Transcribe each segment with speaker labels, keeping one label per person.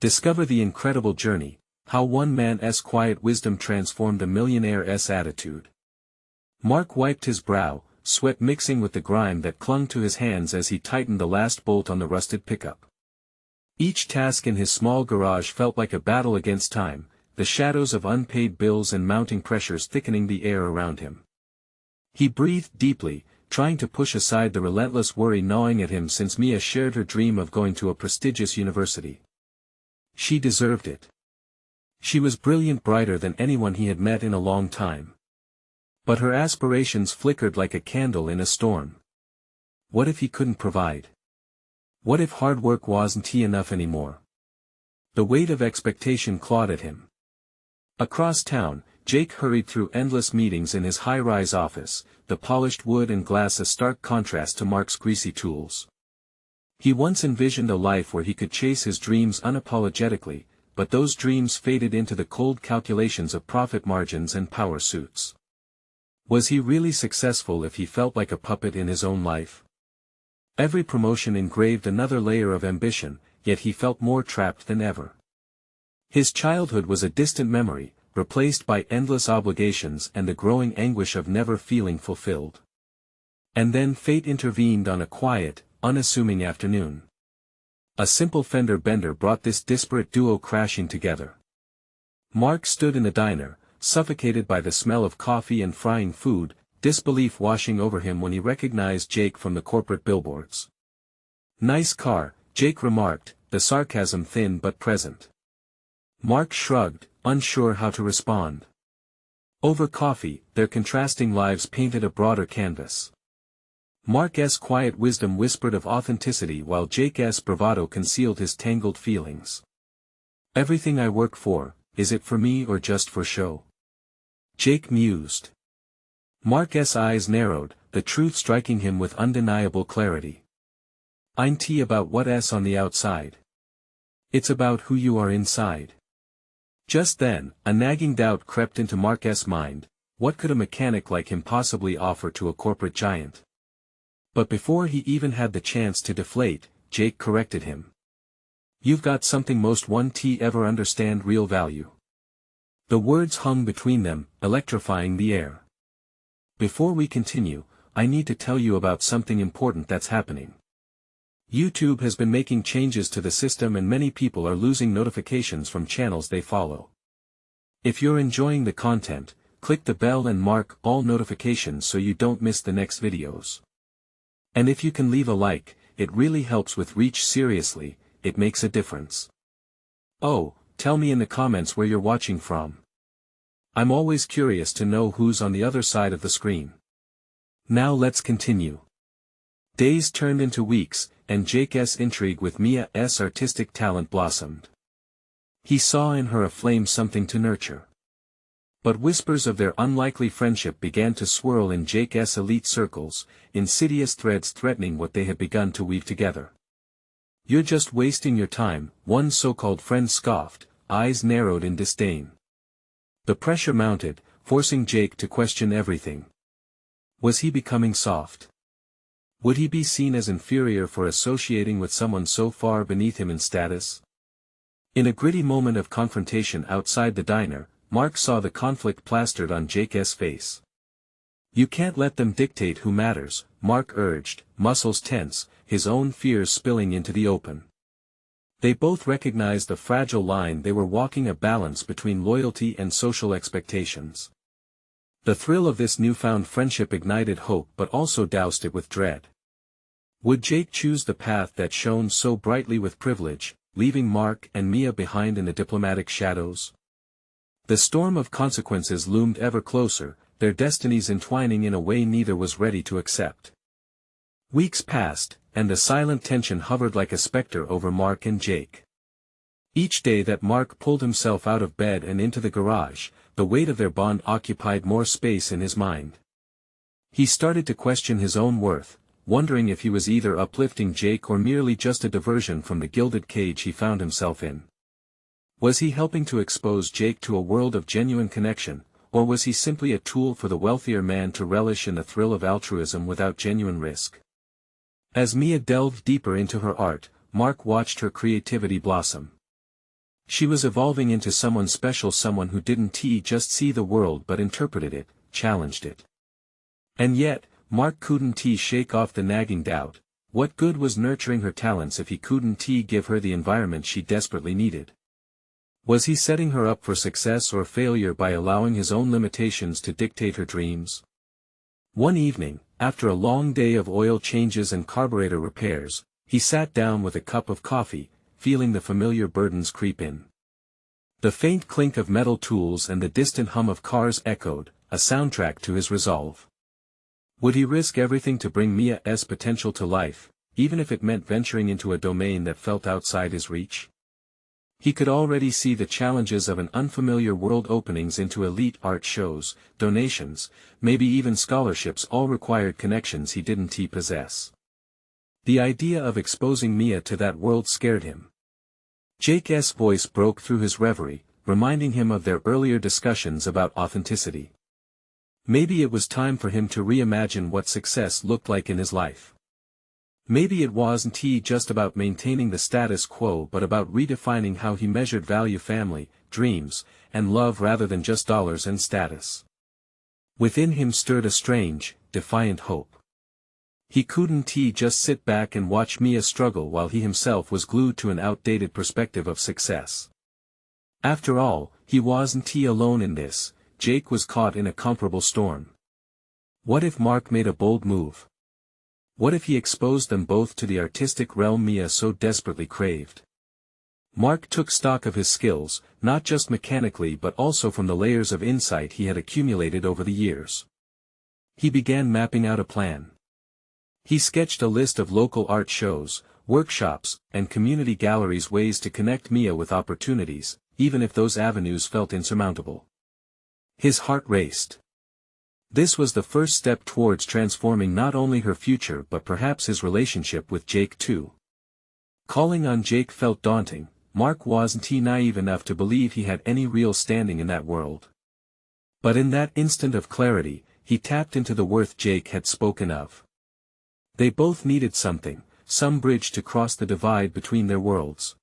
Speaker 1: Discover the incredible journey, how one man's quiet wisdom transformed a millionaire's attitude. Mark wiped his brow, sweat mixing with the grime that clung to his hands as he tightened the last bolt on the rusted pickup. Each task in his small garage felt like a battle against time, the shadows of unpaid bills and mounting pressures thickening the air around him. He breathed deeply, trying to push aside the relentless worry gnawing at him since Mia shared her dream of going to a prestigious university. She deserved it. She was brilliant, brighter than anyone he had met in a long time. But her aspirations flickered like a candle in a storm. What if he couldn't provide? What if hard work wasn't enough anymore? The weight of expectation clawed at him. Across town, Jake hurried through endless meetings in his high-rise office, the polished wood and glass a stark contrast to Mark's greasy tools. He once envisioned a life where he could chase his dreams unapologetically, but those dreams faded into the cold calculations of profit margins and power suits. Was he really successful if he felt like a puppet in his own life? Every promotion engraved another layer of ambition, yet he felt more trapped than ever. His childhood was a distant memory, replaced by endless obligations and the growing anguish of never feeling fulfilled. And then fate intervened on a quiet, unassuming afternoon. A simple fender bender brought this disparate duo crashing together. Mark stood in the diner, suffocated by the smell of coffee and frying food, disbelief washing over him when he recognized Jake from the corporate billboards. "Nice car," Jake remarked, the sarcasm thin but present. Mark shrugged, unsure how to respond. Over coffee, their contrasting lives painted a broader canvas. Mark's quiet wisdom whispered of authenticity while Jake's bravado concealed his tangled feelings. "Everything I work for, is it for me or just for show?" Jake mused. Mark's eyes narrowed, the truth striking him with undeniable clarity. "Ain't about what's on the outside. It's about who you are inside." Just then, a nagging doubt crept into Mark's mind: what could a mechanic like him possibly offer to a corporate giant? But before he even had the chance to deflate, Jake corrected him. "You've got something most won't ever understand: real value." The words hung between them, electrifying the air. "Before we continue, I need to tell you about something important that's happening. YouTube has been making changes to the system and many people are losing notifications from channels they follow. If you're enjoying the content, click the bell and mark all notifications so you don't miss the next videos. And if you can leave a like, it really helps with reach. Seriously, it makes a difference. Oh, tell me in the comments where you're watching from. I'm always curious to know who's on the other side of the screen. Now let's continue." Days turned into weeks, and Jake's intrigue with Mia's artistic talent blossomed. He saw in her a flame, something to nurture. But whispers of their unlikely friendship began to swirl in Jake's elite circles, insidious threads threatening what they had begun to weave together. "You're just wasting your time," one so-called friend scoffed, eyes narrowed in disdain. The pressure mounted, forcing Jake to question everything. Was he becoming soft? Would he be seen as inferior for associating with someone so far beneath him in status? In a gritty moment of confrontation outside the diner, Mark saw the conflict plastered on Jake's face. "You can't let them dictate who matters," Mark urged, muscles tense, his own fears spilling into the open. They both recognized the fragile line they were walking, a balance between loyalty and social expectations. The thrill of this newfound friendship ignited hope but also doused it with dread. Would Jake choose the path that shone so brightly with privilege, leaving Mark and Mia behind in the diplomatic shadows? The storm of consequences loomed ever closer, their destinies entwining in a way neither was ready to accept. Weeks passed, and the silent tension hovered like a specter over Mark and Jake. Each day that Mark pulled himself out of bed and into the garage, the weight of their bond occupied more space in his mind. He started to question his own worth, wondering if he was either uplifting Jake or merely just a diversion from the gilded cage he found himself in. Was he helping to expose Jake to a world of genuine connection, or was he simply a tool for the wealthier man to relish in the thrill of altruism without genuine risk? As Mia delved deeper into her art, Mark watched her creativity blossom. She was evolving into someone special, someone who didn't just see the world but interpreted it, challenged it. And yet, Mark couldn't shake off the nagging doubt. What good was nurturing her talents if he couldn't give her the environment she desperately needed? Was he setting her up for success or failure by allowing his own limitations to dictate her dreams? One evening, after a long day of oil changes and carburetor repairs, he sat down with a cup of coffee, feeling the familiar burdens creep in. The faint clink of metal tools and the distant hum of cars echoed, a soundtrack to his resolve. Would he risk everything to bring Mia's potential to life, even if it meant venturing into a domain that felt outside his reach? He could already see the challenges of an unfamiliar world. Openings into elite art shows, donations, maybe even scholarships all required connections he didn't possess. The idea of exposing Mia to that world scared him. Jake's voice broke through his reverie, reminding him of their earlier discussions about authenticity. Maybe it was time for him to reimagine what success looked like in his life. Maybe it wasn't just about maintaining the status quo but about redefining how he measured value, family, dreams, and love rather than just dollars and status. Within him stirred a strange, defiant hope. He couldn't just sit back and watch Mia struggle while he himself was glued to an outdated perspective of success. After all, he wasn't alone in this. Jake was caught in a comparable storm. What if Mark made a bold move? What if he exposed them both to the artistic realm Mia so desperately craved? Mark took stock of his skills, not just mechanically but also from the layers of insight he had accumulated over the years. He began mapping out a plan. He sketched a list of local art shows, workshops, and community galleries, ways to connect Mia with opportunities, even if those avenues felt insurmountable. His heart raced. This was the first step towards transforming not only her future but perhaps his relationship with Jake too. Calling on Jake felt daunting. Mark wasn't naive enough to believe he had any real standing in that world. But in that instant of clarity, he tapped into the worth Jake had spoken of. They both needed something, some bridge to cross the divide between their worlds.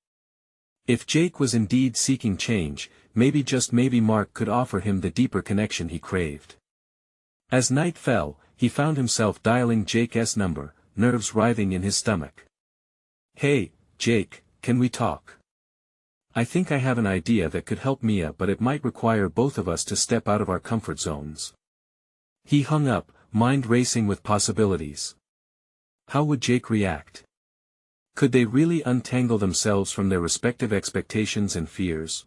Speaker 1: If Jake was indeed seeking change, maybe just maybe Mark could offer him the deeper connection he craved. As night fell, he found himself dialing Jake's number, nerves writhing in his stomach. "Hey, Jake, can we talk? I think I have an idea that could help Mia, but it might require both of us to step out of our comfort zones." He hung up, mind racing with possibilities. How would Jake react? Could they really untangle themselves from their respective expectations and fears?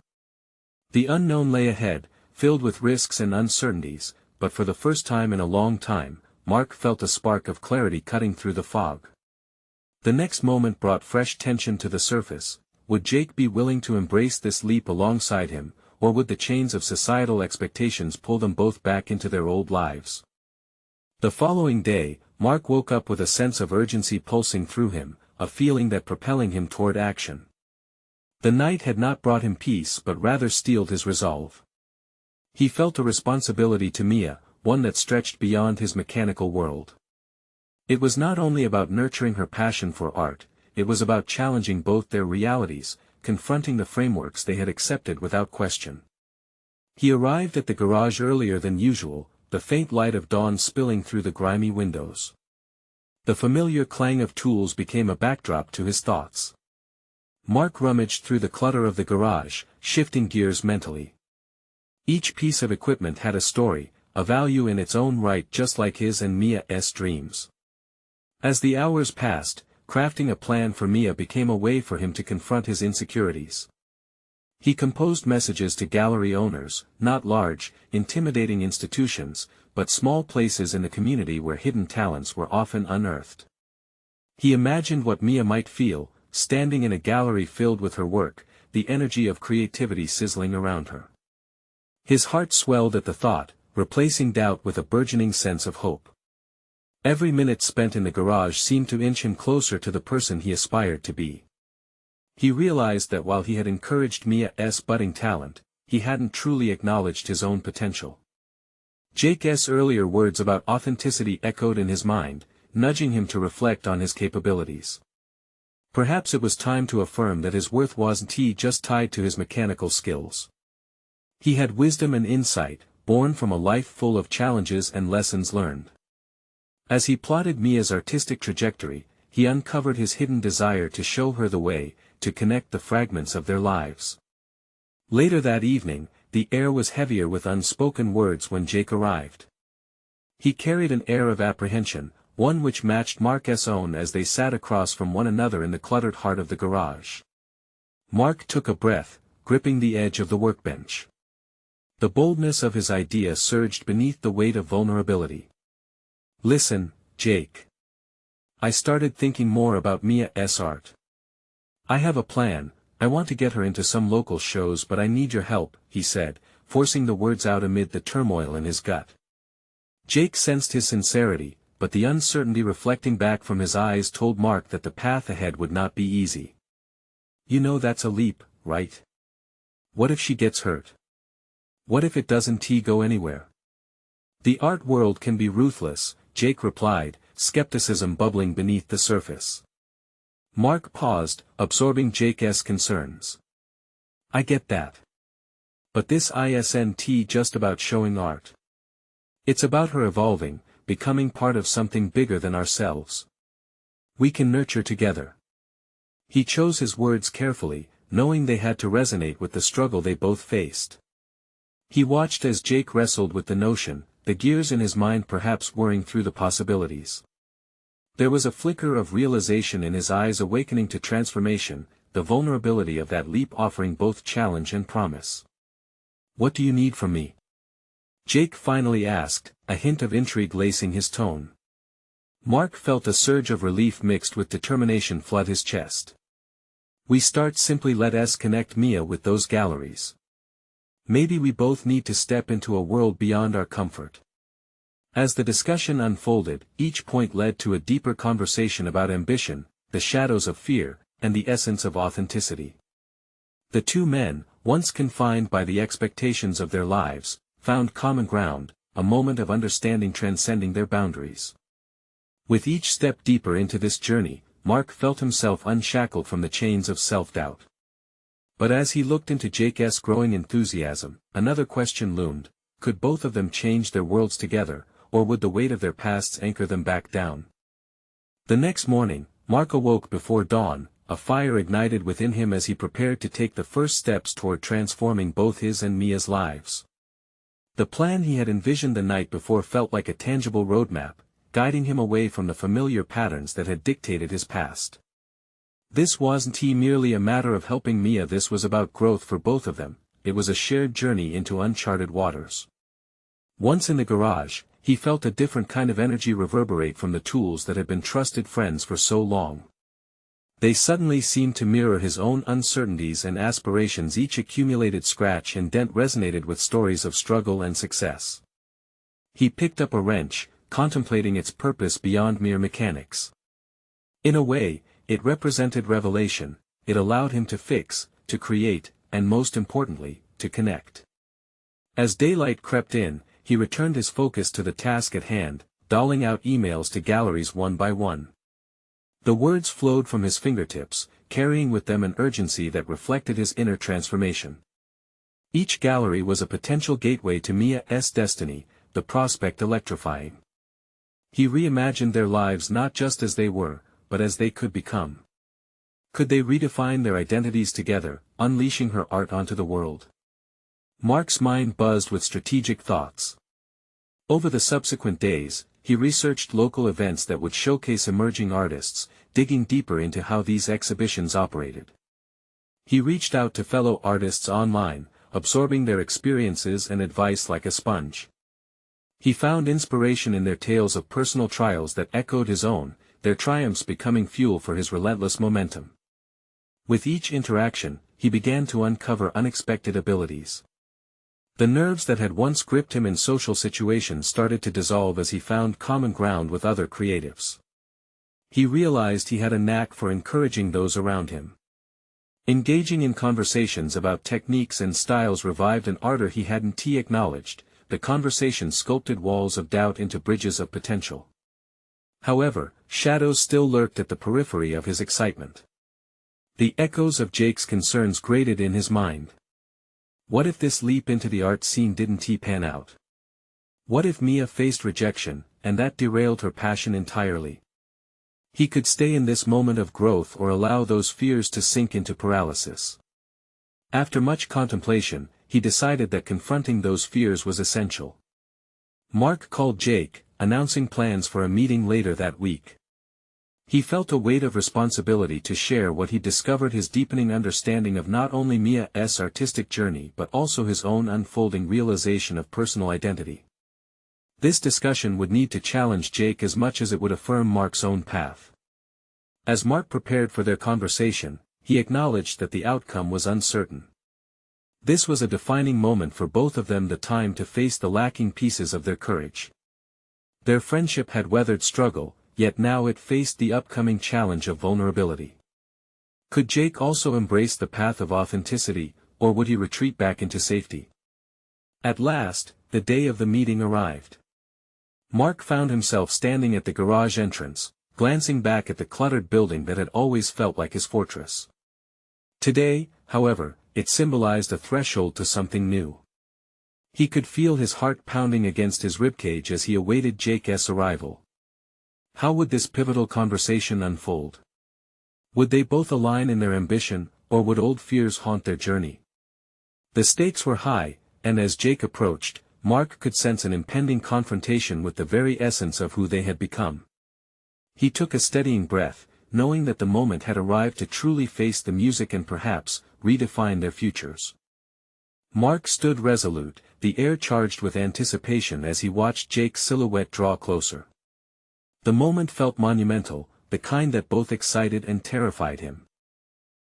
Speaker 1: The unknown lay ahead, filled with risks and uncertainties, but for the first time in a long time, Mark felt a spark of clarity cutting through the fog. The next moment brought fresh tension to the surface. Would Jake be willing to embrace this leap alongside him, or would the chains of societal expectations pull them both back into their old lives? The following day, Mark woke up with a sense of urgency pulsing through him, a feeling that propelling him toward action. The night had not brought him peace but rather steeled his resolve. He felt a responsibility to Mia, one that stretched beyond his mechanical world. It was not only about nurturing her passion for art, it was about challenging both their realities, confronting the frameworks they had accepted without question. He arrived at the garage earlier than usual, the faint light of dawn spilling through the grimy windows. The familiar clang of tools became a backdrop to his thoughts. Mark rummaged through the clutter of the garage, shifting gears mentally. Each piece of equipment had a story, a value in its own right, just like his and Mia's dreams. As the hours passed, crafting a plan for Mia became a way for him to confront his insecurities. He composed messages to gallery owners, not large, intimidating institutions, but small places in the community where hidden talents were often unearthed. He imagined what Mia might feel, standing in a gallery filled with her work, the energy of creativity sizzling around her. His heart swelled at the thought, replacing doubt with a burgeoning sense of hope. Every minute spent in the garage seemed to inch him closer to the person he aspired to be. He realized that while he had encouraged Mia's budding talent, he hadn't truly acknowledged his own potential. Jake's earlier words about authenticity echoed in his mind, nudging him to reflect on his capabilities. Perhaps it was time to affirm that his worth wasn't just tied to his mechanical skills. He had wisdom and insight, born from a life full of challenges and lessons learned. As he plotted Mia's artistic trajectory, he uncovered his hidden desire to show her the way, to connect the fragments of their lives. Later that evening, the air was heavier with unspoken words when Jake arrived. He carried an air of apprehension, one which matched Mark's own as they sat across from one another in the cluttered heart of the garage. Mark took a breath, gripping the edge of the workbench. The boldness of his idea surged beneath the weight of vulnerability. "Listen, Jake. I started thinking more about Mia's art. I have a plan. I want to get her into some local shows, but I need your help," he said, forcing the words out amid the turmoil in his gut. Jake sensed his sincerity, but the uncertainty reflecting back from his eyes told Mark that the path ahead would not be easy. "You know that's a leap, right? What if she gets hurt? What if it doesn't go anywhere?" "The art world can be ruthless," Jake replied, skepticism bubbling beneath the surface. Mark paused, absorbing Jake's concerns. "I get that. But this isn't just about showing art. It's about her evolving, becoming part of something bigger than ourselves. We can nurture together." He chose his words carefully, knowing they had to resonate with the struggle they both faced. He watched as Jake wrestled with the notion, the gears in his mind perhaps whirring through the possibilities. There was a flicker of realization in his eyes, awakening to transformation, the vulnerability of that leap offering both challenge and promise. "What do you need from me?" Jake finally asked, a hint of intrigue lacing his tone. Mark felt a surge of relief mixed with determination flood his chest. "We start simply, let us connect Mia with those galleries. Maybe we both need to step into a world beyond our comfort." As the discussion unfolded, each point led to a deeper conversation about ambition, the shadows of fear, and the essence of authenticity. The two men, once confined by the expectations of their lives, found common ground, a moment of understanding transcending their boundaries. With each step deeper into this journey, Mark felt himself unshackled from the chains of self-doubt. But as he looked into Jake's growing enthusiasm, another question loomed: could both of them change their worlds together, or would the weight of their pasts anchor them back down? The next morning, Mark awoke before dawn, a fire ignited within him as he prepared to take the first steps toward transforming both his and Mia's lives. The plan he had envisioned the night before felt like a tangible roadmap, guiding him away from the familiar patterns that had dictated his past. This wasn't merely a matter of helping Mia, this was about growth for both of them. It was a shared journey into uncharted waters. Once in the garage, he felt a different kind of energy reverberate from the tools that had been trusted friends for so long. They suddenly seemed to mirror his own uncertainties and aspirations. Each accumulated scratch and dent resonated with stories of struggle and success. He picked up a wrench, contemplating its purpose beyond mere mechanics. In a way, it represented revelation. It allowed him to fix, to create, and most importantly, to connect. As daylight crept in, he returned his focus to the task at hand, doling out emails to galleries one by one. The words flowed from his fingertips, carrying with them an urgency that reflected his inner transformation. Each gallery was a potential gateway to Mia's destiny, the prospect electrifying. He reimagined their lives not just as they were, but as they could become. Could they redefine their identities together, unleashing her art onto the world? Mark's mind buzzed with strategic thoughts. Over the subsequent days, he researched local events that would showcase emerging artists, digging deeper into how these exhibitions operated. He reached out to fellow artists online, absorbing their experiences and advice like a sponge. He found inspiration in their tales of personal trials that echoed his own, their triumphs becoming fuel for his relentless momentum. With each interaction, he began to uncover unexpected abilities. The nerves that had once gripped him in social situations started to dissolve as he found common ground with other creatives. He realized he had a knack for encouraging those around him. Engaging in conversations about techniques and styles revived an ardor he hadn't acknowledged. The conversation sculpted walls of doubt into bridges of potential. However, shadows still lurked at the periphery of his excitement. The echoes of Jake's concerns grated in his mind. What if this leap into the art scene didn't pan out? What if Mia faced rejection, and that derailed her passion entirely? He could stay in this moment of growth or allow those fears to sink into paralysis. After much contemplation, he decided that confronting those fears was essential. Mark called Jake, announcing plans for a meeting later that week. He felt a weight of responsibility to share what he discovered, his deepening understanding of not only Mia's artistic journey but also his own unfolding realization of personal identity. This discussion would need to challenge Jake as much as it would affirm Mark's own path. As Mark prepared for their conversation, he acknowledged that the outcome was uncertain. This was a defining moment for both of them, the time to face the lacking pieces of their courage. Their friendship had weathered struggle, yet now it faced the upcoming challenge of vulnerability. Could Jake also embrace the path of authenticity, or would he retreat back into safety? At last, the day of the meeting arrived. Mark found himself standing at the garage entrance, glancing back at the cluttered building that had always felt like his fortress. Today, however, it symbolized a threshold to something new. He could feel his heart pounding against his ribcage as he awaited Jake's arrival. How would this pivotal conversation unfold? Would they both align in their ambition, or would old fears haunt their journey? The stakes were high, and as Jake approached, Mark could sense an impending confrontation with the very essence of who they had become. He took a steadying breath, knowing that the moment had arrived to truly face the music and perhaps redefine their futures. Mark stood resolute, the air charged with anticipation as he watched Jake's silhouette draw closer. The moment felt monumental, the kind that both excited and terrified him.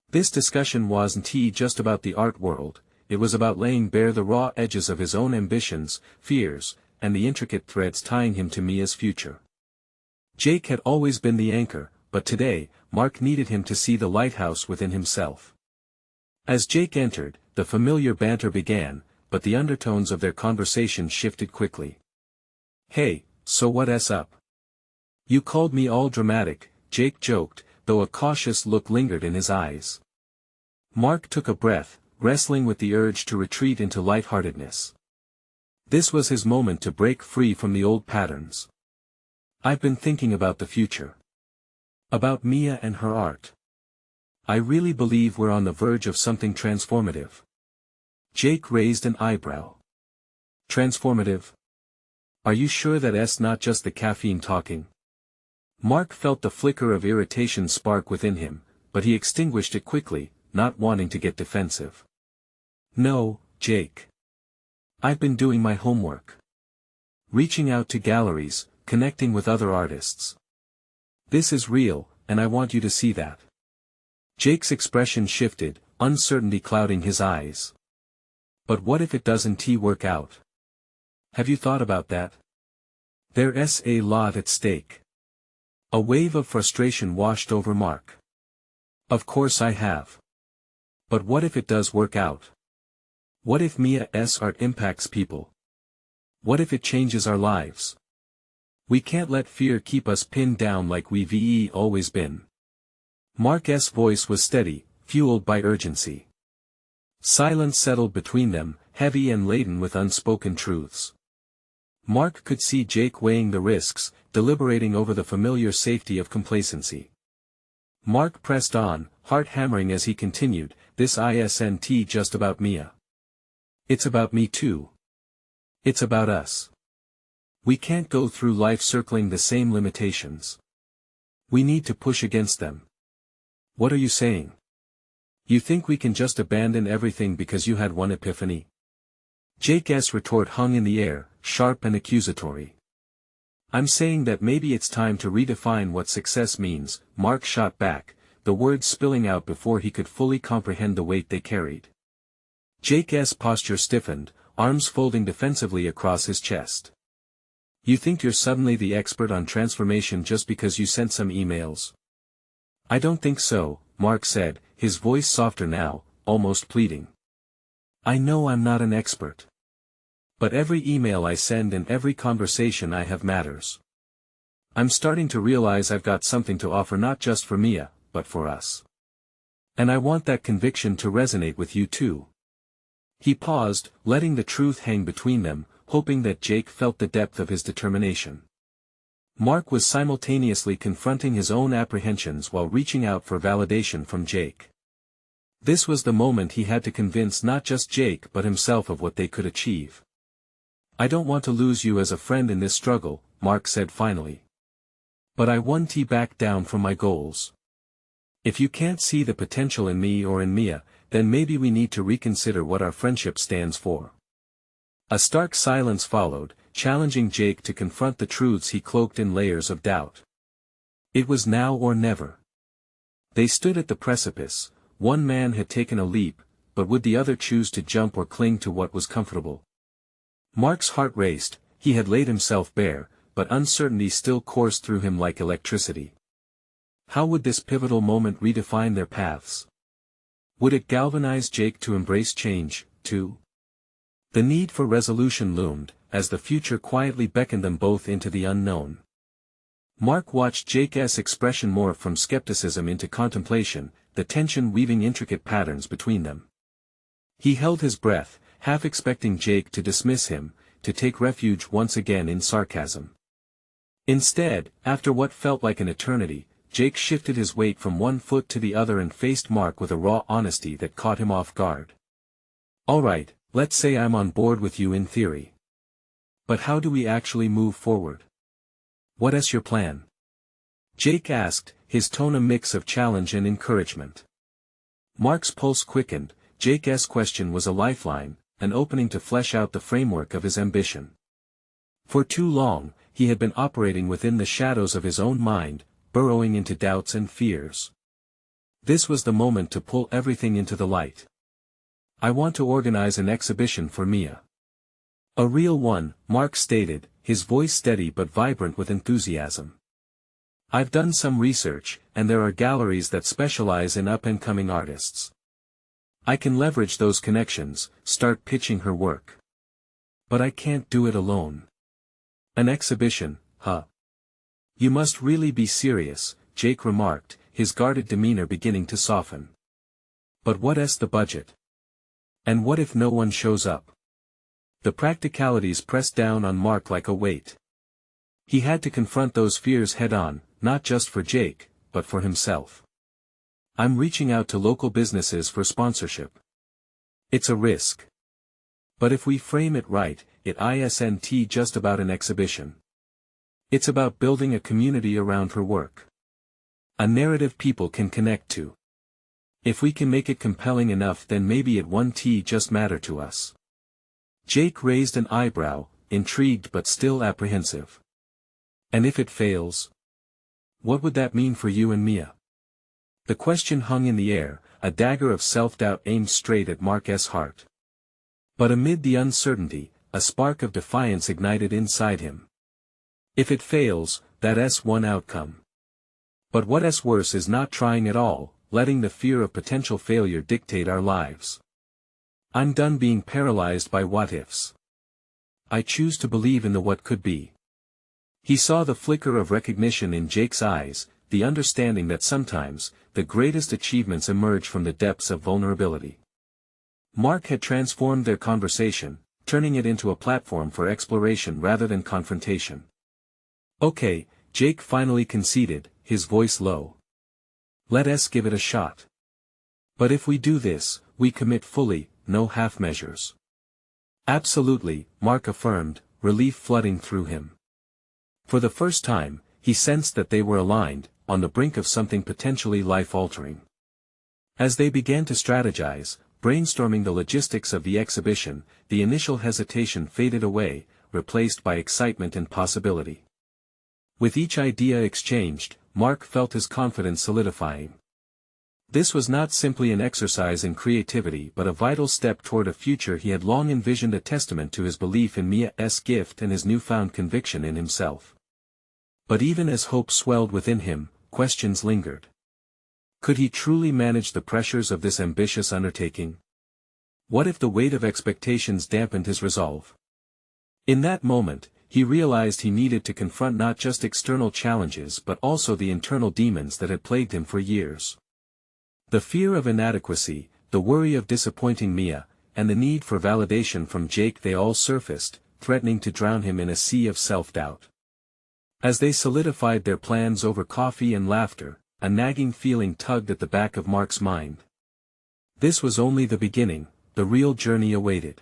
Speaker 1: This discussion wasn't just about the art world, it was about laying bare the raw edges of his own ambitions, fears, and the intricate threads tying him to Mia's future. Jake had always been the anchor, but today, Mark needed him to see the lighthouse within himself. As Jake entered, the familiar banter began, but the undertones of their conversation shifted quickly. "Hey, so what's up? You called me all dramatic," Jake joked, though a cautious look lingered in his eyes. Mark took a breath, wrestling with the urge to retreat into lightheartedness. This was his moment to break free from the old patterns. "I've been thinking about the future. About Mia and her art. I really believe we're on the verge of something transformative." Jake raised an eyebrow. "Transformative? Are you sure that's not just the caffeine talking?" Mark felt the flicker of irritation spark within him, but he extinguished it quickly, not wanting to get defensive. "No, Jake. I've been doing my homework. Reaching out to galleries, connecting with other artists. This is real, and I want you to see that." Jake's expression shifted, uncertainty clouding his eyes. "But what if it doesn't work out? Have you thought about that? There's a lot at stake." A wave of frustration washed over Mark. "Of course I have. But what if it does work out? What if Mia's art impacts people? What if it changes our lives? We can't let fear keep us pinned down like we've always been." Mark's voice was steady, fueled by urgency. Silence settled between them, heavy and laden with unspoken truths. Mark could see Jake weighing the risks, deliberating over the familiar safety of complacency. Mark pressed on, heart hammering as he continued, "This isn't just about Mia. It's about me too. It's about us. We can't go through life circling the same limitations. We need to push against them." "What are you saying? You think we can just abandon everything because you had one epiphany?" Jake's retort hung in the air, sharp and accusatory. "I'm saying that maybe it's time to redefine what success means," Mark shot back, the words spilling out before he could fully comprehend the weight they carried. Jake's posture stiffened, arms folding defensively across his chest. "You think you're suddenly the expert on transformation just because you sent some emails?" "I don't think so," Mark said, his voice softer now, almost pleading. "I know I'm not an expert. But every email I send and every conversation I have matters. I'm starting to realize I've got something to offer, not just for Mia, but for us. And I want that conviction to resonate with you too. He paused, letting the truth hang between them, hoping that Jake felt the depth of his determination. Mark was simultaneously confronting his own apprehensions while reaching out for validation from Jake. This was the moment he had to convince not just Jake but himself of what they could achieve. I don't want to lose you as a friend in this struggle, Mark said finally. But I won't back down from my goals. If you can't see the potential in me or in Mia, then maybe we need to reconsider what our friendship stands for. A stark silence followed, challenging Jake to confront the truths he cloaked in layers of doubt. It was now or never. They stood at the precipice. One man had taken a leap, but would the other choose to jump or cling to what was comfortable? Mark's heart raced. He had laid himself bare, but uncertainty still coursed through him like electricity. How would this pivotal moment redefine their paths? Would it galvanize Jake to embrace change, too? The need for resolution loomed, as the future quietly beckoned them both into the unknown. Mark watched Jake's expression morph from skepticism into contemplation, the tension weaving intricate patterns between them. He held his breath, half expecting Jake to dismiss him, to take refuge once again in sarcasm. Instead, after what felt like an eternity, Jake shifted his weight from one foot to the other and faced Mark with a raw honesty that caught him off guard. All right, let's say I'm on board with you in theory. But how do we actually move forward? What's your plan? Jake asked, his tone a mix of challenge and encouragement. Mark's pulse quickened. Jake's question was a lifeline, an opening to flesh out the framework of his ambition. For too long, he had been operating within the shadows of his own mind, burrowing into doubts and fears. This was the moment to pull everything into the light. I want to organize an exhibition for Mia. A real one, Mark stated, his voice steady but vibrant with enthusiasm. I've done some research, and there are galleries that specialize in up-and-coming artists. I can leverage those connections, start pitching her work. But I can't do it alone. An exhibition, huh? You must really be serious, Jake remarked, his guarded demeanor beginning to soften. But what's the budget? And what if no one shows up? The practicalities pressed down on Mark like a weight. He had to confront those fears head-on, not just for Jake, but for himself. I'm reaching out to local businesses for sponsorship. It's a risk. But if we frame it right, it isn't just about an exhibition. It's about building a community around her work. A narrative people can connect to. If we can make it compelling enough, then maybe it won't just matter to us. Jake raised an eyebrow, intrigued but still apprehensive. And if it fails? What would that mean for you and Mia? The question hung in the air, a dagger of self-doubt aimed straight at Mark's heart. But amid the uncertainty, a spark of defiance ignited inside him. If it fails, that's one outcome. But what's worse is not trying at all, letting the fear of potential failure dictate our lives. I'm done being paralyzed by what-ifs. I choose to believe in the what could be. He saw the flicker of recognition in Jake's eyes, the understanding that sometimes, the greatest achievements emerge from the depths of vulnerability. Mark had transformed their conversation, turning it into a platform for exploration rather than confrontation. Okay, Jake finally conceded, his voice low. Let's give it a shot. But if we do this, we commit fully, no half measures. Absolutely, Mark affirmed, relief flooding through him. For the first time, he sensed that they were aligned, on the brink of something potentially life-altering. As they began to strategize, brainstorming the logistics of the exhibition, the initial hesitation faded away, replaced by excitement and possibility. With each idea exchanged, Mark felt his confidence solidifying. This was not simply an exercise in creativity but a vital step toward a future he had long envisioned, a testament to his belief in Mia's gift and his newfound conviction in himself. But even as hope swelled within him, questions lingered. Could he truly manage the pressures of this ambitious undertaking? What if the weight of expectations dampened his resolve? In that moment, he realized he needed to confront not just external challenges but also the internal demons that had plagued him for years. The fear of inadequacy, the worry of disappointing Mia, and the need for validation from Jake, they all surfaced, threatening to drown him in a sea of self-doubt. As they solidified their plans over coffee and laughter, a nagging feeling tugged at the back of Mark's mind. This was only the beginning, the real journey awaited.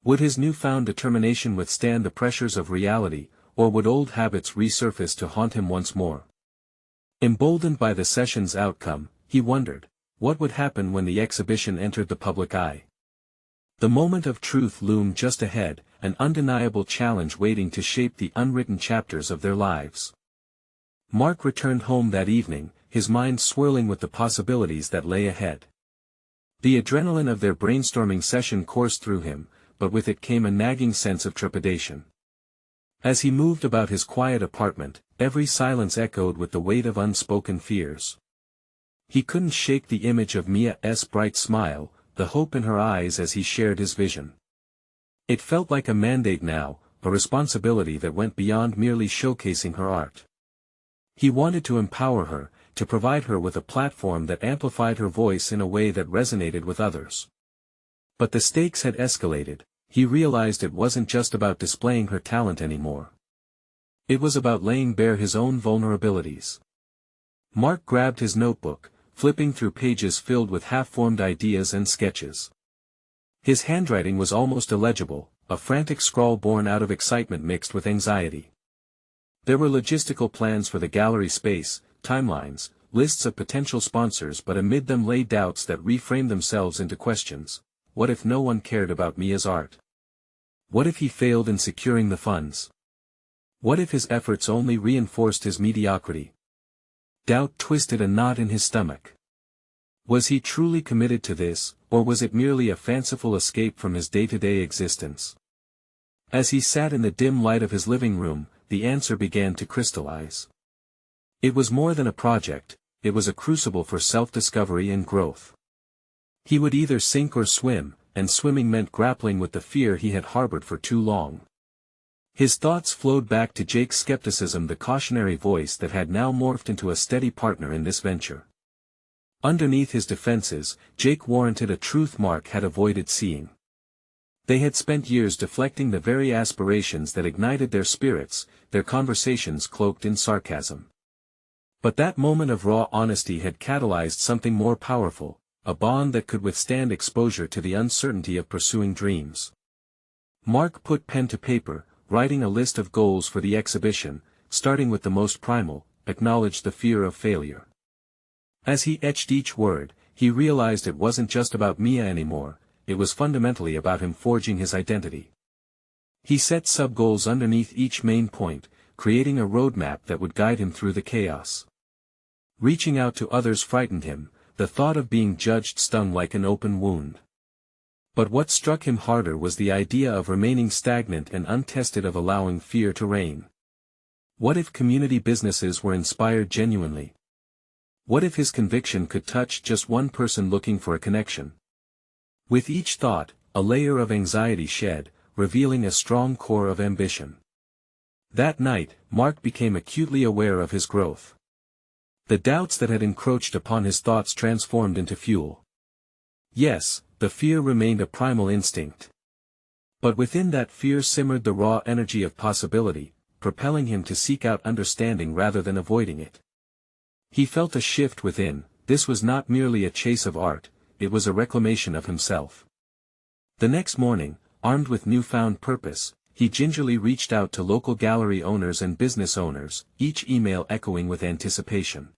Speaker 1: Would his newfound determination withstand the pressures of reality, or would old habits resurface to haunt him once more? Emboldened by the session's outcome, he wondered, what would happen when the exhibition entered the public eye? The moment of truth loomed just ahead, an undeniable challenge waiting to shape the unwritten chapters of their lives. Mark returned home that evening, his mind swirling with the possibilities that lay ahead. The adrenaline of their brainstorming session coursed through him, but with it came a nagging sense of trepidation. As he moved about his quiet apartment, every silence echoed with the weight of unspoken fears. He couldn't shake the image of Mia's bright smile, the hope in her eyes as he shared his vision. It felt like a mandate now, a responsibility that went beyond merely showcasing her art. He wanted to empower her, to provide her with a platform that amplified her voice in a way that resonated with others. But the stakes had escalated. He realized it wasn't just about displaying her talent anymore. It was about laying bare his own vulnerabilities. Mark grabbed his notebook, flipping through pages filled with half-formed ideas and sketches. His handwriting was almost illegible, a frantic scrawl born out of excitement mixed with anxiety. There were logistical plans for the gallery space, timelines, lists of potential sponsors, but amid them lay doubts that reframed themselves into questions. What if no one cared about Mia's art? What if he failed in securing the funds? What if his efforts only reinforced his mediocrity? Doubt twisted a knot in his stomach. Was he truly committed to this, or was it merely a fanciful escape from his day-to-day existence? As he sat in the dim light of his living room, the answer began to crystallize. It was more than a project, it was a crucible for self-discovery and growth. He would either sink or swim, and swimming meant grappling with the fear he had harbored for too long. His thoughts flowed back to Jake's skepticism, the cautionary voice that had now morphed into a steady partner in this venture. Underneath his defenses, Jake warranted a truth Mark had avoided seeing. They had spent years deflecting the very aspirations that ignited their spirits, their conversations cloaked in sarcasm. But that moment of raw honesty had catalyzed something more powerful, a bond that could withstand exposure to the uncertainty of pursuing dreams. Mark put pen to paper, writing a list of goals for the exhibition, starting with the most primal, acknowledged the fear of failure. As he etched each word, he realized it wasn't just about Mia anymore, it was fundamentally about him forging his identity. He set sub-goals underneath each main point, creating a roadmap that would guide him through the chaos. Reaching out to others frightened him, the thought of being judged stung like an open wound. But what struck him harder was the idea of remaining stagnant and untested, of allowing fear to reign. What if community businesses were inspired genuinely? What if his conviction could touch just one person looking for a connection? With each thought, a layer of anxiety shed, revealing a strong core of ambition. That night, Mark became acutely aware of his growth. The doubts that had encroached upon his thoughts transformed into fuel. Yes, the fear remained a primal instinct. But within that fear simmered the raw energy of possibility, propelling him to seek out understanding rather than avoiding it. He felt a shift within. This was not merely a chase of art, it was a reclamation of himself. The next morning, armed with newfound purpose, he gingerly reached out to local gallery owners and business owners, each email echoing with anticipation.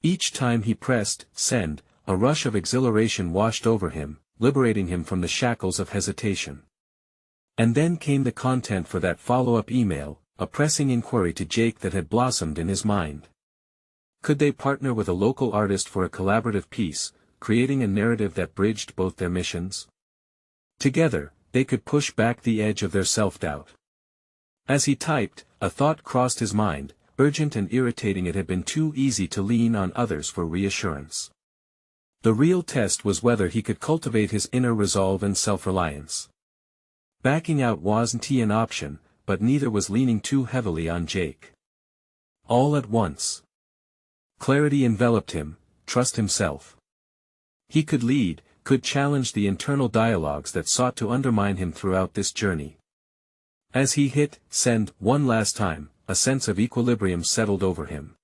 Speaker 1: Each time he pressed send, a rush of exhilaration washed over him, liberating him from the shackles of hesitation. And then came the content for that follow-up email, a pressing inquiry to Jake that had blossomed in his mind. Could they partner with a local artist for a collaborative piece, creating a narrative that bridged both their missions? Together, they could push back the edge of their self-doubt. As he typed, a thought crossed his mind, urgent and irritating. It had been too easy to lean on others for reassurance. The real test was whether he could cultivate his inner resolve and self-reliance. Backing out wasn't an option, but neither was leaning too heavily on Jake. All at once. Clarity enveloped him, trust himself. He could lead, could challenge the internal dialogues that sought to undermine him throughout this journey. As he hit send one last time, a sense of equilibrium settled over him.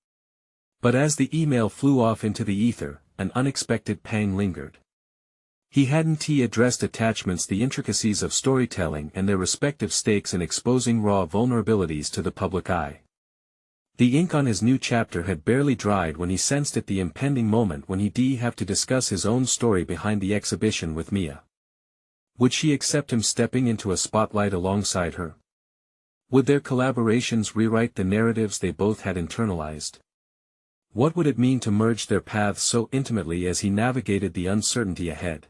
Speaker 1: But as the email flew off into the ether, an unexpected pang lingered. He hadn't addressed attachments, the intricacies of storytelling and their respective stakes in exposing raw vulnerabilities to the public eye. The ink on his new chapter had barely dried when he sensed it, the impending moment when he'd have to discuss his own story behind the exhibition with Mia. Would she accept him stepping into a spotlight alongside her? Would their collaborations rewrite the narratives they both had internalized? What would it mean to merge their paths so intimately as he navigated the uncertainty ahead?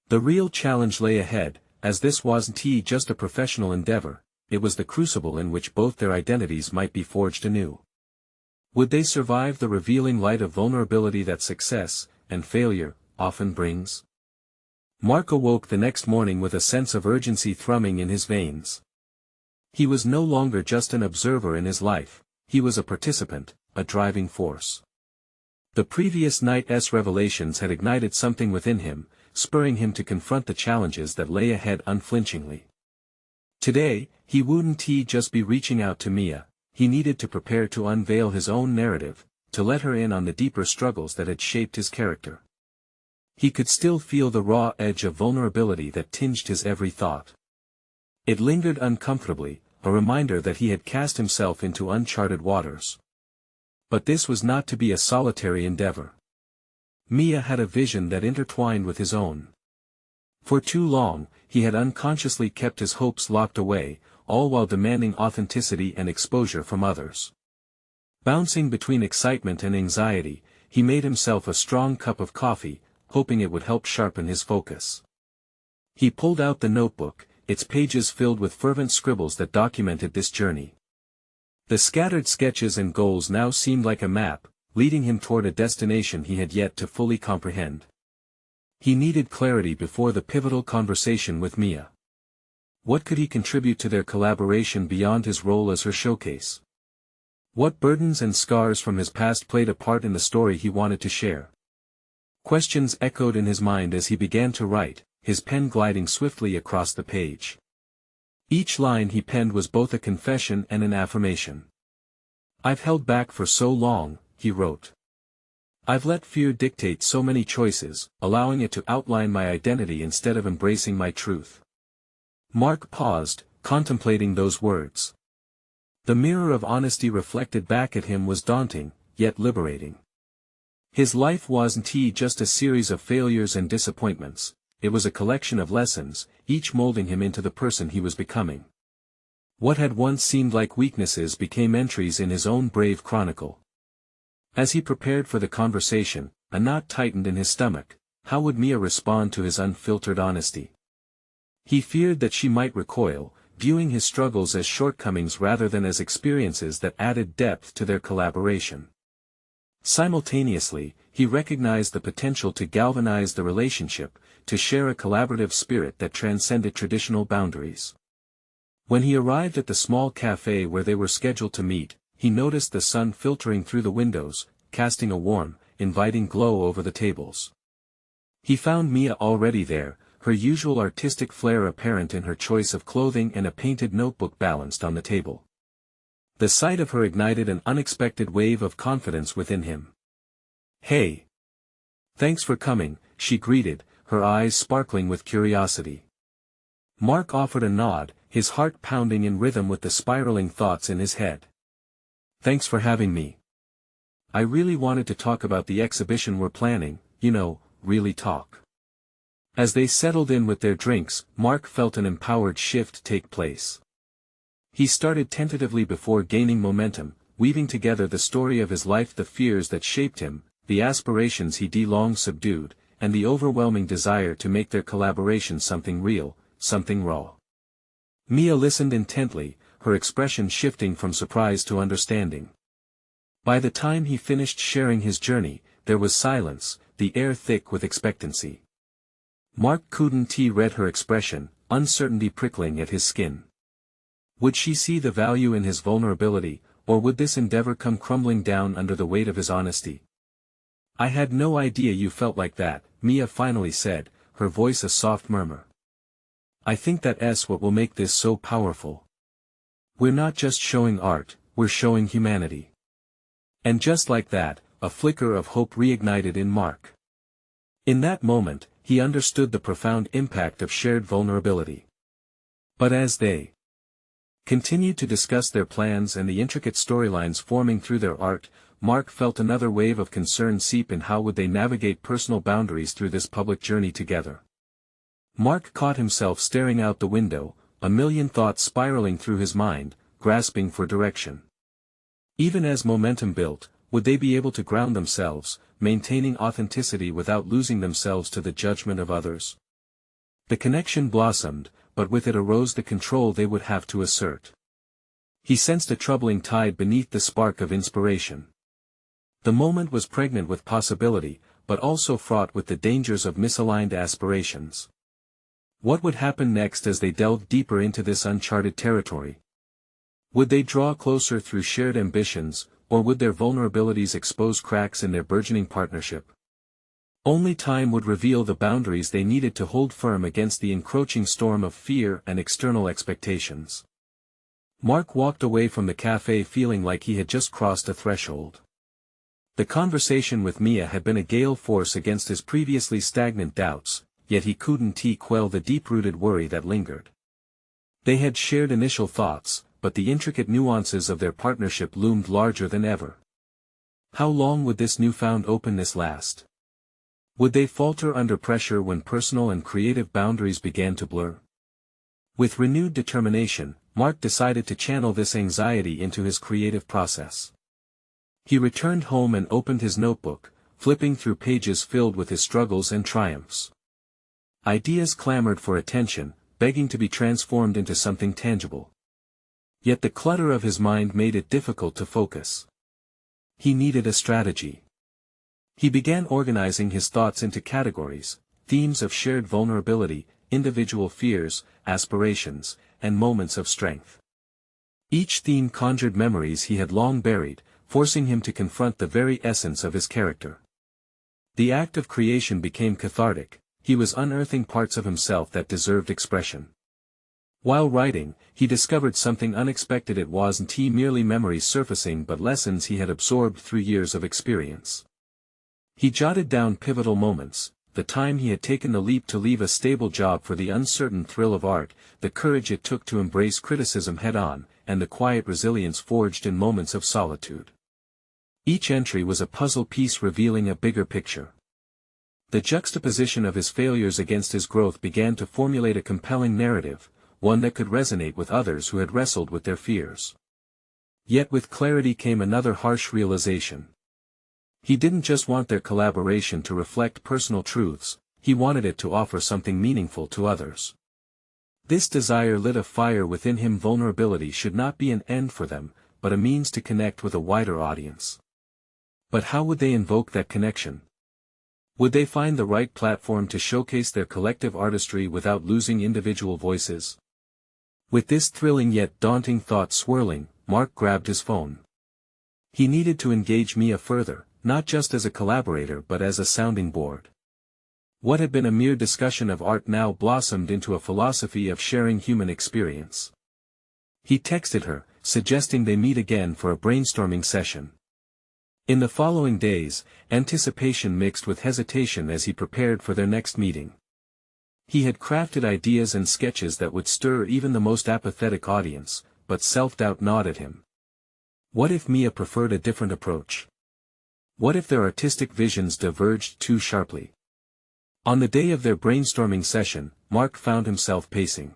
Speaker 1: The real challenge lay ahead, as this wasn't just a professional endeavor, it was the crucible in which both their identities might be forged anew. Would they survive the revealing light of vulnerability that success, and failure, often brings? Mark awoke the next morning with a sense of urgency thrumming in his veins. He was no longer just an observer in his life, he was a participant, a driving force. The previous night's revelations had ignited something within him, spurring him to confront the challenges that lay ahead unflinchingly. Today, he wouldn't just be reaching out to Mia, he needed to prepare to unveil his own narrative, to let her in on the deeper struggles that had shaped his character. He could still feel the raw edge of vulnerability that tinged his every thought. It lingered uncomfortably, a reminder that he had cast himself into uncharted waters. But this was not to be a solitary endeavor. Mia had a vision that intertwined with his own. For too long, he had unconsciously kept his hopes locked away, all while demanding authenticity and exposure from others. Bouncing between excitement and anxiety, he made himself a strong cup of coffee, hoping it would help sharpen his focus. He pulled out the notebook, its pages filled with fervent scribbles that documented this journey. The scattered sketches and goals now seemed like a map, leading him toward a destination he had yet to fully comprehend. He needed clarity before the pivotal conversation with Mia. What could he contribute to their collaboration beyond his role as her showcase? What burdens and scars from his past played a part in the story he wanted to share? Questions echoed in his mind as he began to write, his pen gliding swiftly across the page. Each line he penned was both a confession and an affirmation. "I've held back for so long," he wrote. "I've let fear dictate so many choices, allowing it to outline my identity instead of embracing my truth." Mark paused, contemplating those words. The mirror of honesty reflected back at him was daunting, yet liberating. His life wasn't just a series of failures and disappointments, it was a collection of lessons, each molding him into the person he was becoming. What had once seemed like weaknesses became entries in his own brave chronicle. As he prepared for the conversation, a knot tightened in his stomach. How would Mia respond to his unfiltered honesty? He feared that she might recoil, viewing his struggles as shortcomings rather than as experiences that added depth to their collaboration. Simultaneously, he recognized the potential to galvanize the relationship, to share a collaborative spirit that transcended traditional boundaries. When he arrived at the small cafe where they were scheduled to meet, he noticed the sun filtering through the windows, casting a warm, inviting glow over the tables. He found Mia already there, her usual artistic flair apparent in her choice of clothing and a painted notebook balanced on the table. The sight of her ignited an unexpected wave of confidence within him. "Hey! Thanks for coming," she greeted, her eyes sparkling with curiosity. Mark offered a nod, his heart pounding in rhythm with the spiraling thoughts in his head. "Thanks for having me. I really wanted to talk about the exhibition we're planning, really talk." As they settled in with their drinks, Mark felt an empowered shift take place. He started tentatively before gaining momentum, weaving together the story of his life, the fears that shaped him, the aspirations he'd long subdued, and the overwhelming desire to make their collaboration something real, something raw. Mia listened intently, her expression shifting from surprise to understanding. By the time he finished sharing his journey, there was silence, the air thick with expectancy. Mark couldn't read her expression, uncertainty prickling at his skin. Would she see the value in his vulnerability, or would this endeavor come crumbling down under the weight of his honesty? I had no idea you felt like that, Mia finally said, her voice a soft murmur. I think that's what will make this so powerful. We're not just showing art, we're showing humanity. And just like that, a flicker of hope reignited in Mark. In that moment, he understood the profound impact of shared vulnerability. But as they continued to discuss their plans and the intricate storylines forming through their art, Mark felt another wave of concern seep in. How would they navigate personal boundaries through this public journey together? Mark caught himself staring out the window, a million thoughts spiraling through his mind, grasping for direction. Even as momentum built, would they be able to ground themselves, maintaining authenticity without losing themselves to the judgment of others? The connection blossomed, but with it arose the control they would have to assert. He sensed a troubling tide beneath the spark of inspiration. The moment was pregnant with possibility, but also fraught with the dangers of misaligned aspirations. What would happen next as they delved deeper into this uncharted territory? Would they draw closer through shared ambitions, or would their vulnerabilities expose cracks in their burgeoning partnership? Only time would reveal the boundaries they needed to hold firm against the encroaching storm of fear and external expectations. Mark walked away from the cafe feeling like he had just crossed a threshold. The conversation with Mia had been a gale force against his previously stagnant doubts, yet he couldn't quell the deep-rooted worry that lingered. They had shared initial thoughts, but the intricate nuances of their partnership loomed larger than ever. How long would this newfound openness last? Would they falter under pressure when personal and creative boundaries began to blur? With renewed determination, Mark decided to channel this anxiety into his creative process. He returned home and opened his notebook, flipping through pages filled with his struggles and triumphs. Ideas clamored for attention, begging to be transformed into something tangible. Yet the clutter of his mind made it difficult to focus. He needed a strategy. He began organizing his thoughts into categories, themes of shared vulnerability, individual fears, aspirations, and moments of strength. Each theme conjured memories he had long buried, forcing him to confront the very essence of his character. The act of creation became cathartic, he was unearthing parts of himself that deserved expression. While writing, he discovered something unexpected. It wasn't merely memories surfacing but lessons he had absorbed through years of experience. He jotted down pivotal moments, the time he had taken the leap to leave a stable job for the uncertain thrill of art, the courage it took to embrace criticism head-on, and the quiet resilience forged in moments of solitude. Each entry was a puzzle piece revealing a bigger picture. The juxtaposition of his failures against his growth began to formulate a compelling narrative, one that could resonate with others who had wrestled with their fears. Yet with clarity came another harsh realization. He didn't just want their collaboration to reflect personal truths, he wanted it to offer something meaningful to others. This desire lit a fire within him. Vulnerability should not be an end for them, but a means to connect with a wider audience. But how would they invoke that connection? Would they find the right platform to showcase their collective artistry without losing individual voices? With this thrilling yet daunting thought swirling, Mark grabbed his phone. He needed to engage Mia further, not just as a collaborator but as a sounding board. What had been a mere discussion of art now blossomed into a philosophy of sharing human experience. He texted her, suggesting they meet again for a brainstorming session. In the following days, anticipation mixed with hesitation as he prepared for their next meeting. He had crafted ideas and sketches that would stir even the most apathetic audience, but self-doubt gnawed at him. What if Mia preferred a different approach? What if their artistic visions diverged too sharply? On the day of their brainstorming session, Mark found himself pacing.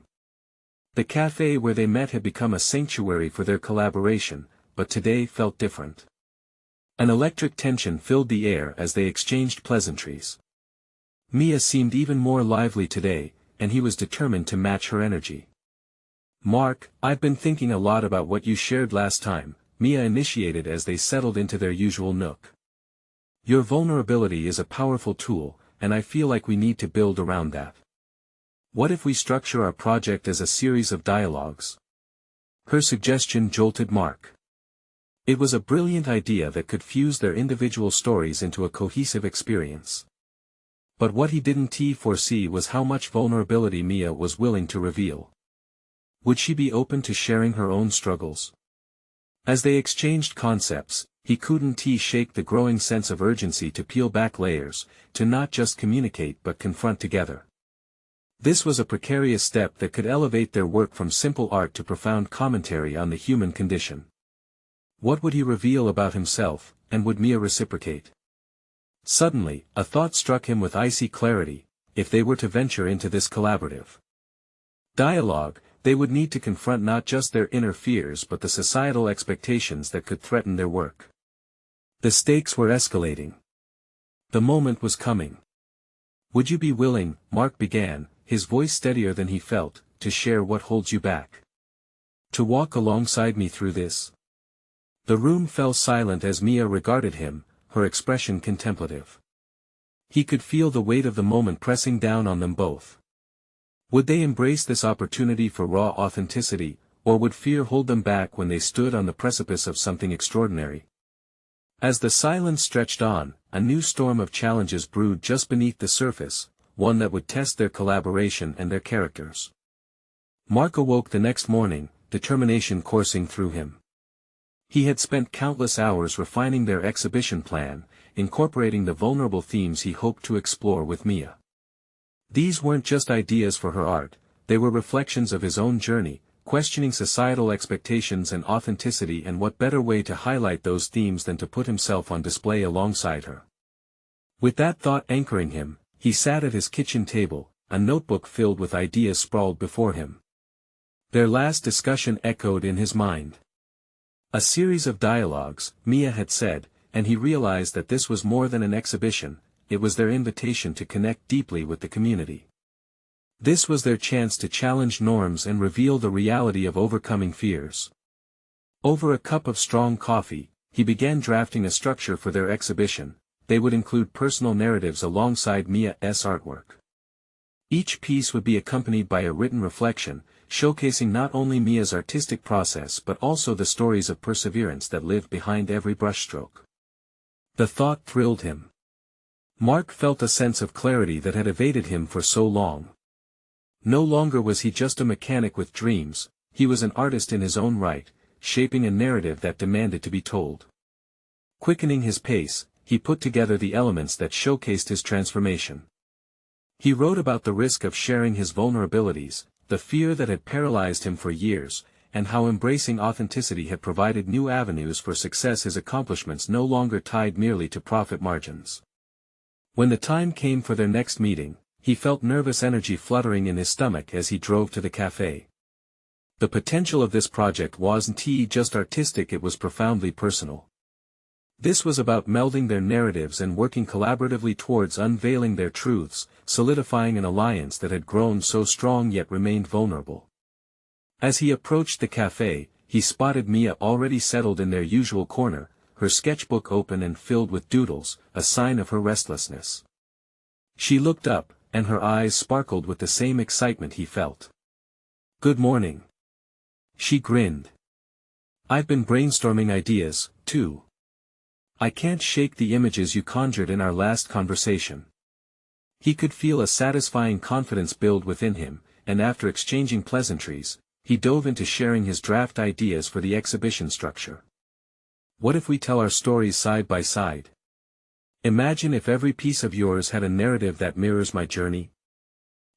Speaker 1: The cafe where they met had become a sanctuary for their collaboration, but today felt different. An electric tension filled the air as they exchanged pleasantries. Mia seemed even more lively today, and he was determined to match her energy. "Mark, I've been thinking a lot about what you shared last time," Mia initiated as they settled into their usual nook. "Your vulnerability is a powerful tool, and I feel like we need to build around that. What if we structure our project as a series of dialogues?" Her suggestion jolted Mark. It was a brilliant idea that could fuse their individual stories into a cohesive experience. But what he didn't foresee was how much vulnerability Mia was willing to reveal. Would she be open to sharing her own struggles? As they exchanged concepts, he couldn't shake the growing sense of urgency to peel back layers, to not just communicate but confront together. This was a precarious step that could elevate their work from simple art to profound commentary on the human condition. What would he reveal about himself, and would Mia reciprocate? Suddenly, a thought struck him with icy clarity: if they were to venture into this collaborative dialogue, they would need to confront not just their inner fears but the societal expectations that could threaten their work. The stakes were escalating. The moment was coming. "Would you be willing," Mark began, his voice steadier than he felt, "to share what holds you back? To walk alongside me through this?" The room fell silent as Mia regarded him, her expression contemplative. He could feel the weight of the moment pressing down on them both. Would they embrace this opportunity for raw authenticity, or would fear hold them back when they stood on the precipice of something extraordinary? As the silence stretched on, a new storm of challenges brewed just beneath the surface, one that would test their collaboration and their characters. Mark awoke the next morning, determination coursing through him. He had spent countless hours refining their exhibition plan, incorporating the vulnerable themes he hoped to explore with Mia. These weren't just ideas for her art, they were reflections of his own journey, questioning societal expectations and authenticity, and what better way to highlight those themes than to put himself on display alongside her. With that thought anchoring him, he sat at his kitchen table, a notebook filled with ideas sprawled before him. Their last discussion echoed in his mind. A series of dialogues, Mia had said, and he realized that this was more than an exhibition, it was their invitation to connect deeply with the community. This was their chance to challenge norms and reveal the reality of overcoming fears. Over a cup of strong coffee, he began drafting a structure for their exhibition. They would include personal narratives alongside Mia's artwork. Each piece would be accompanied by a written reflection, showcasing not only Mia's artistic process but also the stories of perseverance that lived behind every brushstroke. The thought thrilled him. Mark felt a sense of clarity that had evaded him for so long. No longer was he just a mechanic with dreams, he was an artist in his own right, shaping a narrative that demanded to be told. Quickening his pace, he put together the elements that showcased his transformation. He wrote about the risk of sharing his vulnerabilities, the fear that had paralyzed him for years, and how embracing authenticity had provided new avenues for success, his accomplishments no longer tied merely to profit margins. When the time came for their next meeting, he felt nervous energy fluttering in his stomach as he drove to the cafe. The potential of this project wasn't just artistic, it was profoundly personal. This was about melding their narratives and working collaboratively towards unveiling their truths, solidifying an alliance that had grown so strong yet remained vulnerable. As he approached the cafe, he spotted Mia already settled in their usual corner, her sketchbook open and filled with doodles, a sign of her restlessness. She looked up, and her eyes sparkled with the same excitement he felt. "Good morning." She grinned. "I've been brainstorming ideas, too. I can't shake the images you conjured in our last conversation." He could feel a satisfying confidence build within him, and after exchanging pleasantries, he dove into sharing his draft ideas for the exhibition structure. "What if we tell our stories side by side? Imagine if every piece of yours had a narrative that mirrors my journey.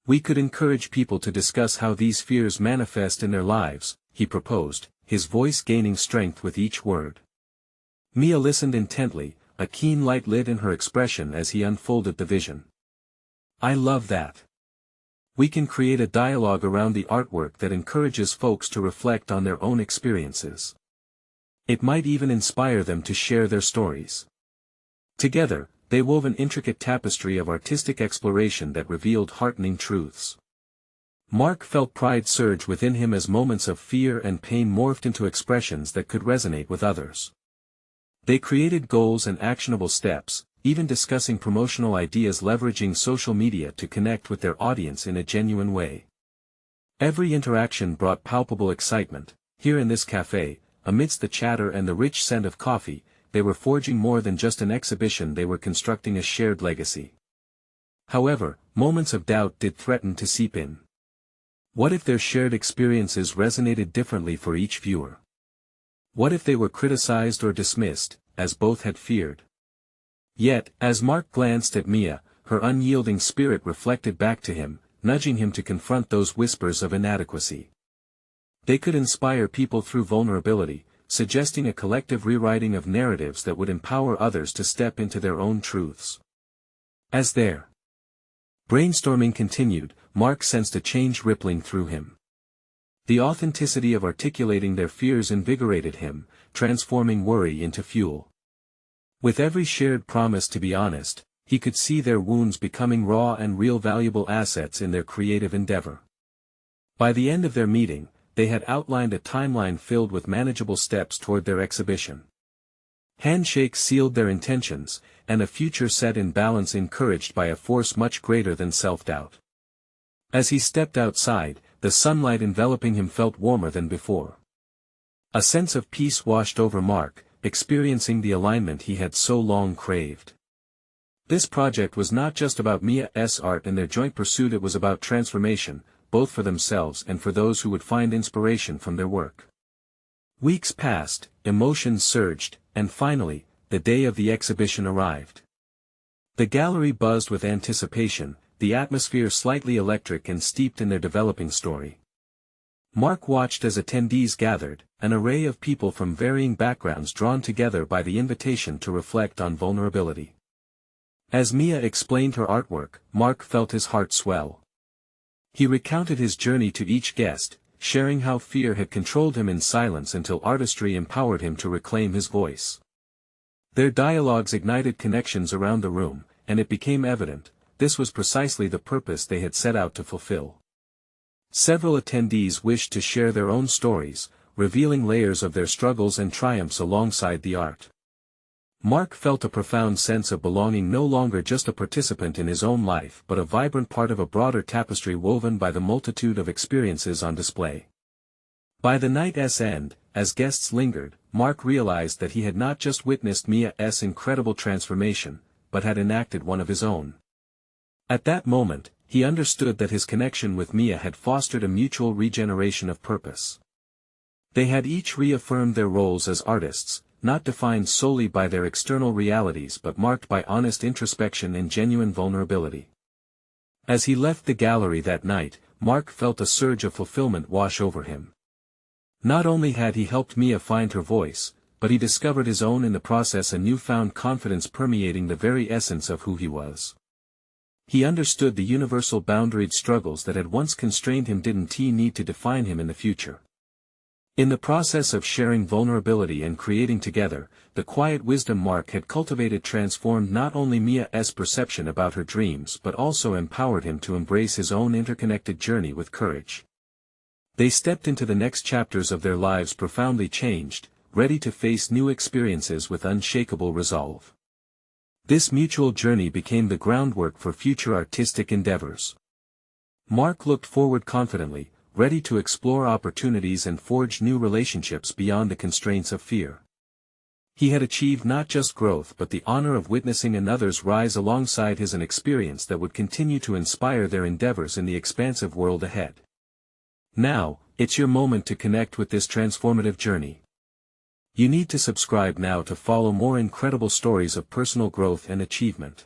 Speaker 1: We could encourage people to discuss how these fears manifest in their lives," he proposed, his voice gaining strength with each word. Mia listened intently, a keen light lit in her expression as he unfolded the vision. "I love that. We can create a dialogue around the artwork that encourages folks to reflect on their own experiences. It might even inspire them to share their stories." Together, they wove an intricate tapestry of artistic exploration that revealed heartening truths. Mark felt pride surge within him as moments of fear and pain morphed into expressions that could resonate with others. They created goals and actionable steps, even discussing promotional ideas leveraging social media to connect with their audience in a genuine way. Every interaction brought palpable excitement. Here in this cafe, amidst the chatter and the rich scent of coffee, they were forging more than just an exhibition, they were constructing a shared legacy. However, moments of doubt did threaten to seep in. What if their shared experiences resonated differently for each viewer? What if they were criticized or dismissed, as both had feared? Yet, as Mark glanced at Mia, her unyielding spirit reflected back to him, nudging him to confront those whispers of inadequacy. They could inspire people through vulnerability, suggesting a collective rewriting of narratives that would empower others to step into their own truths. As their brainstorming continued, Mark sensed a change rippling through him. The authenticity of articulating their fears invigorated him, transforming worry into fuel. With every shared promise to be honest, he could see their wounds becoming raw and real, valuable assets in their creative endeavor. By the end of their meeting, they had outlined a timeline filled with manageable steps toward their exhibition. Handshakes sealed their intentions, and a future set in balance encouraged by a force much greater than self-doubt. As he stepped outside, the sunlight enveloping him felt warmer than before. A sense of peace washed over Mark, experiencing the alignment he had so long craved. This project was not just about Mia's art and their joint pursuit, it was about transformation, both for themselves and for those who would find inspiration from their work. Weeks passed, emotions surged, and finally, the day of the exhibition arrived. The gallery buzzed with anticipation, the atmosphere slightly electric and steeped in their developing story. Mark watched as attendees gathered, an array of people from varying backgrounds drawn together by the invitation to reflect on vulnerability. As Mia explained her artwork, Mark felt his heart swell. He recounted his journey to each guest, sharing how fear had controlled him in silence until artistry empowered him to reclaim his voice. Their dialogues ignited connections around the room, and it became evident, this was precisely the purpose they had set out to fulfill. Several attendees wished to share their own stories, revealing layers of their struggles and triumphs alongside the art. Mark felt a profound sense of belonging, no longer just a participant in his own life but a vibrant part of a broader tapestry woven by the multitude of experiences on display. By the night's end, as guests lingered, Mark realized that he had not just witnessed Mia's incredible transformation, but had enacted one of his own. At that moment, he understood that his connection with Mia had fostered a mutual regeneration of purpose. They had each reaffirmed their roles as artists, not defined solely by their external realities but marked by honest introspection and genuine vulnerability. As he left the gallery that night, Mark felt a surge of fulfillment wash over him. Not only had he helped Mia find her voice, but he discovered his own in the process, a newfound confidence permeating the very essence of who he was. He understood the universal boundaried struggles that had once constrained him didn't need to define him in the future. In the process of sharing vulnerability and creating together, the quiet wisdom Mark had cultivated transformed not only Mia's perception about her dreams but also empowered him to embrace his own interconnected journey with courage. They stepped into the next chapters of their lives profoundly changed, ready to face new experiences with unshakable resolve. This mutual journey became the groundwork for future artistic endeavors. Mark looked forward confidently, ready to explore opportunities and forge new relationships beyond the constraints of fear. He had achieved not just growth but the honor of witnessing another's rise alongside his, an experience that would continue to inspire their endeavors in the expansive world ahead. Now, it's your moment to connect with this transformative journey. You need to subscribe now to follow more incredible stories of personal growth and achievement.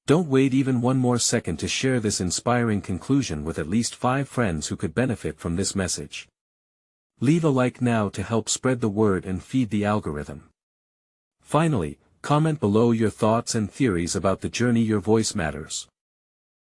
Speaker 1: Don't wait even one more second to share this inspiring conclusion with at least 5 friends who could benefit from this message. Leave a like now to help spread the word and feed the algorithm. Finally, comment below your thoughts and theories about the journey. Your voice matters.